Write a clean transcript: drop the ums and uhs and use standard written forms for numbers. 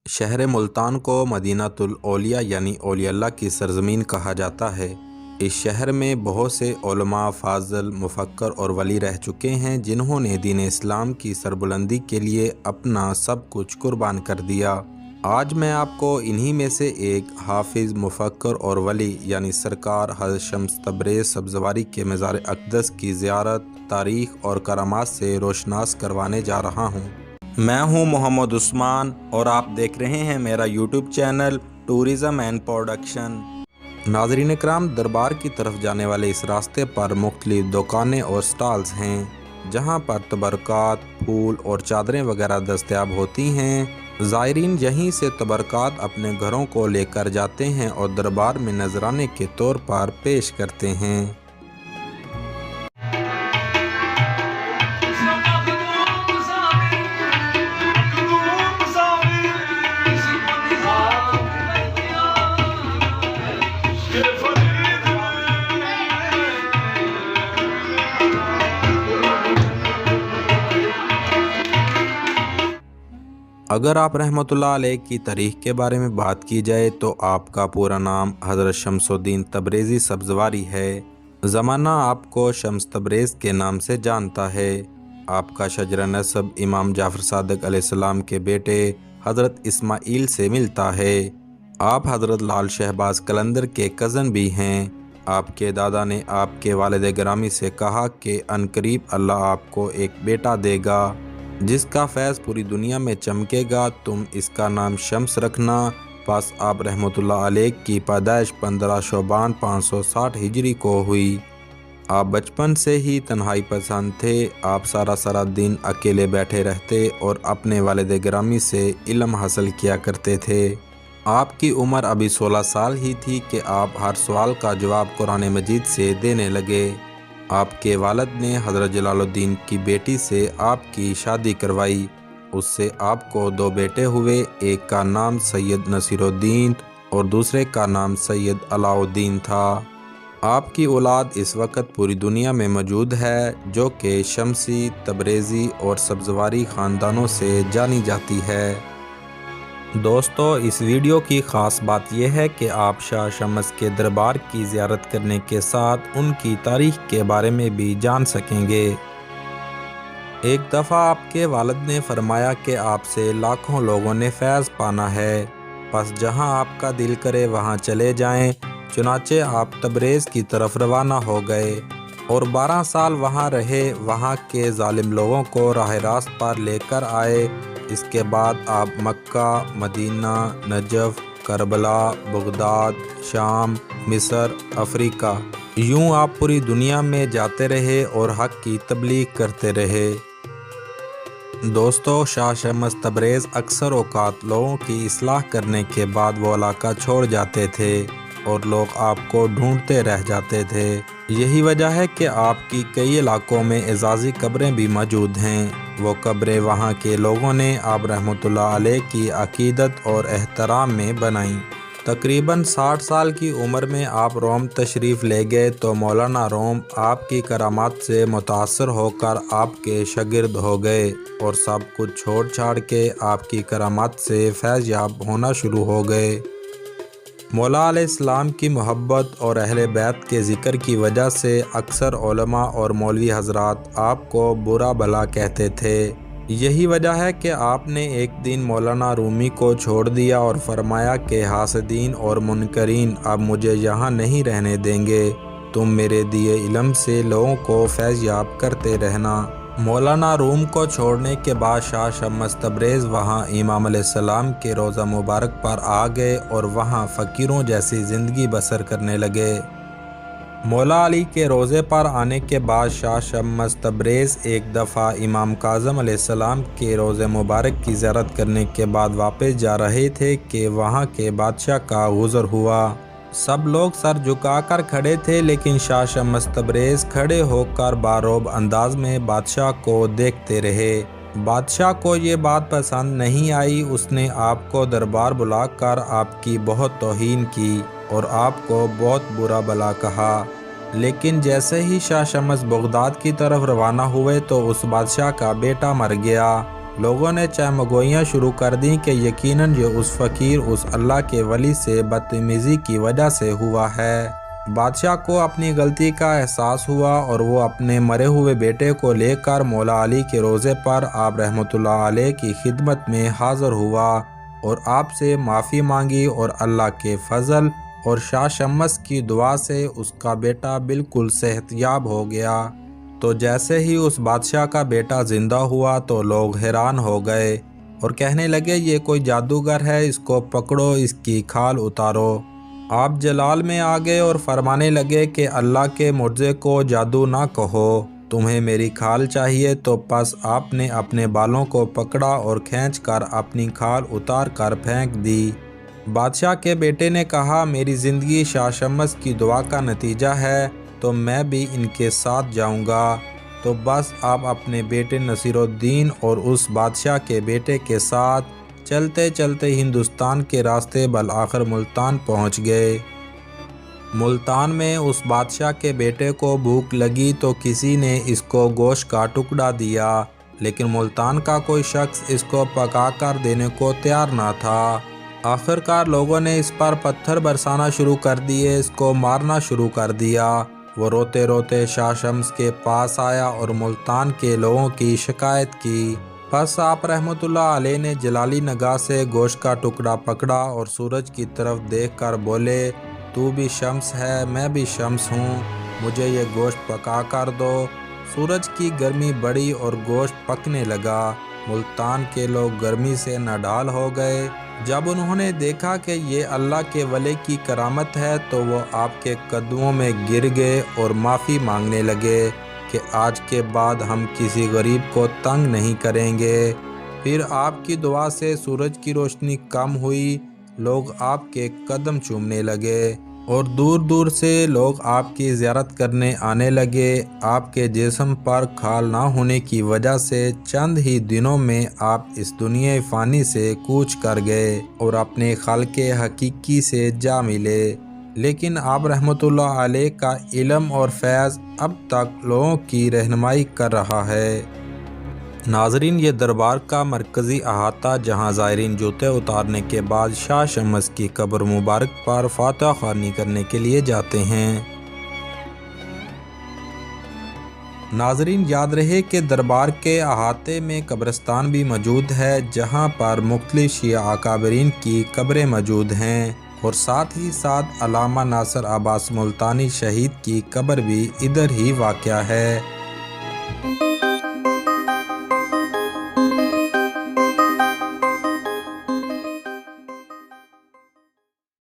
شہر ملتان کو مدینۃ الاولیاء یعنی اولیاء اللہ کی سرزمین کہا جاتا ہے۔ اس شہر میں بہت سے علماء، فاضل، مفکر اور ولی رہ چکے ہیں جنہوں نے دین اسلام کی سربلندی کے لیے اپنا سب کچھ قربان کر دیا۔ آج میں آپ کو انہی میں سے ایک حافظ، مفکر اور ولی یعنی سرکار حضرت شمس تبریز سبزواری کے مزار اقدس کی زیارت، تاریخ اور کرامات سے روشناس کروانے جا رہا ہوں۔ میں ہوں محمد عثمان اور آپ دیکھ رہے ہیں میرا YouTube channel tourism and production. ناظرین اکرام، دربار کی طرف جانے والے اس راستے پر مختلف دکانیں اور سٹالز ہیں جہاں پر تبرکات، پھول اور چادریں وغیرہ دستیاب ہوتی ہیں۔ زائرین یہیں سے تبرکات اپنے گھروں کو لے کر جاتے ہیں اور دربار میں نذرانے کے طور پر پیش کرتے ہیں۔ اگر آپ رحمۃ اللہ علیہ کی تاریخ کے بارے میں بات کی جائے تو آپ کا پورا نام حضرت شمس الدین تبریزی سبزواری ہے۔ زمانہ آپ کو شمس تبریز کے نام سے جانتا ہے۔ آپ کا شجرہ نسب امام جعفر صادق علیہ السلام کے بیٹے حضرت اسماعیل سے ملتا ہے۔ آپ حضرت لال شہباز قلندر کے کزن بھی ہیں۔ آپ کے دادا نے آپ کے والد گرامی سے کہا کہ عنقریب اللہ آپ کو ایک بیٹا دے گا جس کا فیض پوری دنیا میں چمکے گا، تم اس کا نام شمس رکھنا۔ پس آپ رحمۃ اللہ علیہ کی پیدائش 15 شعبان 560 ہجری کو ہوئی۔ آپ بچپن سے ہی تنہائی پسند تھے۔ آپ سارا دن اکیلے بیٹھے رہتے اور اپنے والد گرامی سے علم حاصل کیا کرتے تھے۔ آپ کی عمر ابھی 16 سال ہی تھی کہ آپ ہر سوال کا جواب قرآن مجید سے دینے لگے۔ آپ کے والد نے حضرت جلال الدین کی بیٹی سے آپ کی شادی کروائی۔ اس سے آپ کو 2 بیٹے ہوئے، ایک کا نام سید نصیر الدین اور دوسرے کا نام سید علاء الدین تھا۔ آپ کی اولاد اس وقت پوری دنیا میں موجود ہے جو کہ شمسی، تبریزی اور سبزواری خاندانوں سے جانی جاتی ہے۔ دوستو، اس ویڈیو کی خاص بات یہ ہے کہ آپ شاہ شمس کے دربار کی زیارت کرنے کے ساتھ ان کی تاریخ کے بارے میں بھی جان سکیں گے۔ ایک دفعہ آپ کے والد نے فرمایا کہ آپ سے لاکھوں لوگوں نے فیض پانا ہے، بس جہاں آپ کا دل کرے وہاں چلے جائیں۔ چنانچہ آپ تبریز کی طرف روانہ ہو گئے اور 12 سال وہاں رہے، وہاں کے ظالم لوگوں کو راہ راست پر لے کر آئے۔ اس کے بعد آپ مکہ، مدینہ، نجف، کربلا، بغداد، شام، مصر، افریقہ، یوں آپ پوری دنیا میں جاتے رہے اور حق کی تبلیغ کرتے رہے۔ دوستو، شاہ شمس تبریز اکثر اوقات لوگوں کی اصلاح کرنے کے بعد وہ علاقہ چھوڑ جاتے تھے اور لوگ آپ کو ڈھونڈتے رہ جاتے تھے۔ یہی وجہ ہے کہ آپ کی کئی علاقوں میں اعزازی قبریں بھی موجود ہیں۔ وہ قبریں وہاں کے لوگوں نے آپ رحمۃ اللہ علیہ کی عقیدت اور احترام میں بنائیں۔ تقریباً 60 سال کی عمر میں آپ روم تشریف لے گئے تو مولانا روم آپ کی کرامات سے متاثر ہو کر آپ کے شاگرد ہو گئے اور سب کچھ چھوڑ چھاڑ کے آپ کی کرامات سے فیض یاب ہونا شروع ہو گئے۔ مولا علیہ السلام کی محبت اور اہل بیت کے ذکر کی وجہ سے اکثر علماء اور مولوی حضرات آپ کو برا بھلا کہتے تھے۔ یہی وجہ ہے کہ آپ نے ایک دن مولانا رومی کو چھوڑ دیا اور فرمایا کہ حاسدین اور منکرین اب مجھے یہاں نہیں رہنے دیں گے، تم میرے دیے علم سے لوگوں کو فیض یاب کرتے رہنا۔ مولانا روم کو چھوڑنے کے بعد شاہ شمس تبریز وہاں امام علیہ السلام کے روضہ مبارک پر آ گئے اور وہاں فقیروں جیسی زندگی بسر کرنے لگے۔ مولا علی کے روضے پر آنے کے بعد شاہ شمس تبریز ایک دفعہ امام کاظم علیہ السلام کے روضہ مبارک کی زیارت کرنے کے بعد واپس جا رہے تھے کہ وہاں کے بادشاہ کا گزر ہوا۔ سب لوگ سر جھکا کر کھڑے تھے لیکن شاہ شمس تبریز کھڑے ہو کر باروب انداز میں بادشاہ کو دیکھتے رہے۔ بادشاہ کو یہ بات پسند نہیں آئی۔ اس نے آپ کو دربار بلا کر آپ کی بہت توہین کی اور آپ کو بہت برا بھلا کہا۔ لیکن جیسے ہی شاہ شمس بغداد کی طرف روانہ ہوئے تو اس بادشاہ کا بیٹا مر گیا۔ لوگوں نے چہمگوئیاں شروع کر دیں کہ یقیناً یہ اس فقیر اس اللہ کے ولی سے بدتمیزی کی وجہ سے ہوا ہے۔ بادشاہ کو اپنی غلطی کا احساس ہوا اور وہ اپنے مرے ہوئے بیٹے کو لے کر مولا علی کے روضے پر آپ رحمۃ اللہ علیہ کی خدمت میں حاضر ہوا اور آپ سے معافی مانگی، اور اللہ کے فضل اور شاہ شمس کی دعا سے اس کا بیٹا بالکل صحت یاب ہو گیا۔ تو جیسے ہی اس بادشاہ کا بیٹا زندہ ہوا تو لوگ حیران ہو گئے اور کہنے لگے یہ کوئی جادوگر ہے، اس کو پکڑو، اس کی کھال اتارو۔ آپ جلال میں آ گئے اور فرمانے لگے کہ اللہ کے معجزے کو جادو نہ کہو، تمہیں میری کھال چاہیے۔ تو پس آپ نے اپنے بالوں کو پکڑا اور کھینچ کر اپنی کھال اتار کر پھینک دی۔ بادشاہ کے بیٹے نے کہا میری زندگی شاہ شمس کی دعا کا نتیجہ ہے، تو میں بھی ان کے ساتھ جاؤں گا۔ تو بس آپ اپنے بیٹے نصیر الدین اور اس بادشاہ کے بیٹے کے ساتھ چلتے چلتے ہندوستان کے راستے بالآخر ملتان پہنچ گئے۔ ملتان میں اس بادشاہ کے بیٹے کو بھوک لگی تو کسی نے اس کو گوشت کا ٹکڑا دیا، لیکن ملتان کا کوئی شخص اس کو پکا کر دینے کو تیار نہ تھا۔ آخرکار لوگوں نے اس پر پتھر برسانا شروع کر دیے، اس کو مارنا شروع کر دیا۔ وہ روتے روتے شاہ شمس کے پاس آیا اور ملتان کے لوگوں کی شکایت کی۔ پس آپ رحمۃ اللہ علیہ نے جلالی نگاہ سے گوشت کا ٹکڑا پکڑا اور سورج کی طرف دیکھ کر بولے تو بھی شمس ہے، میں بھی شمس ہوں، مجھے یہ گوشت پکا کر دو۔ سورج کی گرمی بڑھی اور گوشت پکنے لگا۔ ملتان کے لوگ گرمی سے نڈال ہو گئے۔ جب انہوں نے دیکھا کہ یہ اللہ کے ولی کی کرامت ہے تو وہ آپ کے قدموں میں گر گئے اور معافی مانگنے لگے کہ آج کے بعد ہم کسی غریب کو تنگ نہیں کریں گے۔ پھر آپ کی دعا سے سورج کی روشنی کم ہوئی، لوگ آپ کے قدم چومنے لگے اور دور دور سے لوگ آپ کی زیارت کرنے آنے لگے۔ آپ کے جسم پر کھال نہ ہونے کی وجہ سے چند ہی دنوں میں آپ اس دنیا فانی سے کوچ کر گئے اور اپنے خالق حقیقی سے جا ملے۔ لیکن آپ رحمۃ اللہ علیہ کا علم اور فیض اب تک لوگوں کی رہنمائی کر رہا ہے۔ ناظرین، یہ دربار کا مرکزی احاطہ جہاں زائرین جوتے اتارنے کے بعد شاہ شمس کی قبر مبارک پر فاتحہ خوانی کرنے کے لیے جاتے ہیں۔ ناظرین، یاد رہے کہ دربار کے احاطے میں قبرستان بھی موجود ہے جہاں پر مختلف شیعہ اکابرین کی قبریں موجود ہیں، اور ساتھ ہی ساتھ علامہ ناصر عباس ملتانی شہید کی قبر بھی ادھر ہی واقع ہے۔